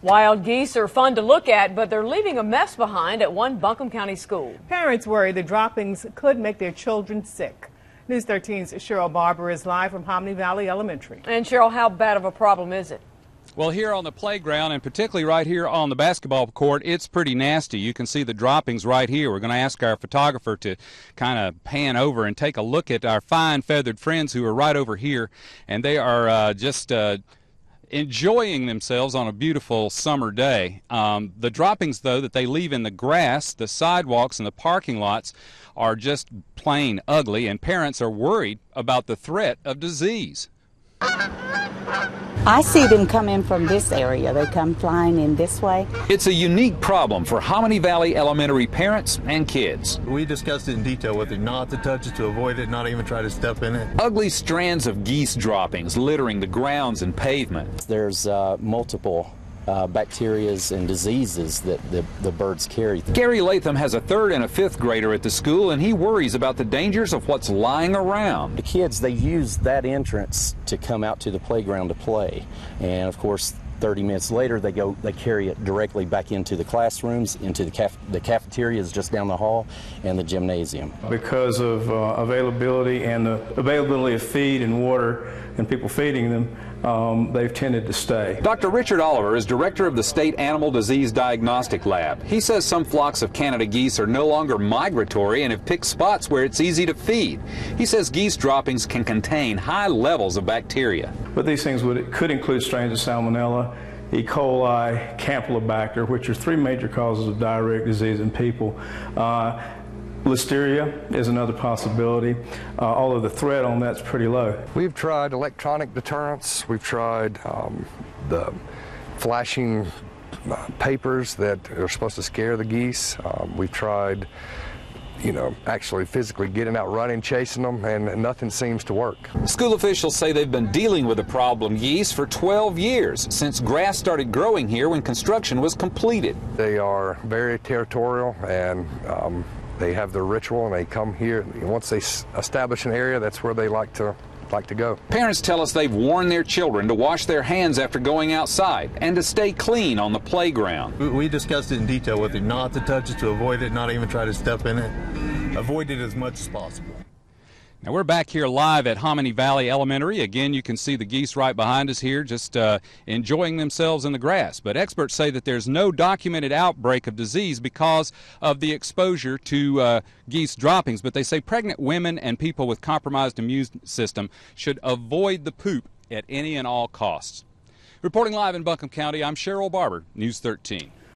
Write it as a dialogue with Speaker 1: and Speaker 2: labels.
Speaker 1: Wild geese are fun to look at, but they're leaving a mess behind at one Buncombe County school.
Speaker 2: Parents worry the droppings could make their children sick. News 13's Cheryl Barber is live from Hominy Valley Elementary.
Speaker 1: And Cheryl, how bad of a problem is it?
Speaker 3: Well, here on the playground, and particularly right here on the basketball court, it's pretty nasty. You can see the droppings right here. We're going to ask our photographer to kind of pan over and take a look at our fine feathered friends who are right over here, and they are just enjoying themselves on a beautiful summer day. The droppings, though, that they leave in the grass, the sidewalks, and the parking lots are just plain ugly, and parents are worried about the threat of disease.
Speaker 4: I see them come in from this area. They come flying in this way.
Speaker 5: It's a unique problem for Hominy Valley Elementary parents and kids.
Speaker 6: We discussed it in detail with them, not to touch it, to avoid it, not even try to step in it.
Speaker 5: Ugly strands of geese droppings littering the grounds and pavement.
Speaker 7: There's multiple bacterias and diseases that the birds carry.
Speaker 5: Gary Latham has a 3rd and a 5th grader at the school, and he worries about the dangers of what's lying around.
Speaker 7: The kids, they use that entrance to come out to the playground to play, and of course 30 minutes later they carry it directly back into the classrooms, into the cafeterias just down the hall, and the gymnasium.
Speaker 8: Because of availability and the availability of feed and water and people feeding them, they've tended to stay.
Speaker 5: Dr. Richard Oliver is director of the State Animal Disease Diagnostic Lab. He says some flocks of Canada geese are no longer migratory and have picked spots where it's easy to feed. He says geese droppings can contain high levels of bacteria.
Speaker 8: But these things could include strains of Salmonella, E. coli, Campylobacter, which are 3 major causes of diarrheic disease in people. Listeria is another possibility, although the threat on that's pretty low.
Speaker 9: We've tried electronic deterrents. We've tried the flashing papers that are supposed to scare the geese. We've tried, actually physically getting out running, chasing them, and nothing seems to work.
Speaker 5: School officials say they've been dealing with the problem geese for 12 years, since grass started growing here when construction was completed.
Speaker 9: They are very territorial, and they have their ritual, and they come here. Once they establish an area, that's where they like to go.
Speaker 5: Parents tell us they've warned their children to wash their hands after going outside and to stay clean on the playground.
Speaker 6: We discussed it in detail with them, not to touch it, to avoid it, not even try to step in it. Avoid it as much as possible.
Speaker 3: Now we're back here live at Hominy Valley Elementary. Again, you can see the geese right behind us here just enjoying themselves in the grass. But experts say that there's no documented outbreak of disease because of the exposure to geese droppings. But they say pregnant women and people with compromised immune system should avoid the poop at any and all costs. Reporting live in Buncombe County, I'm Cheryl Barber, News 13.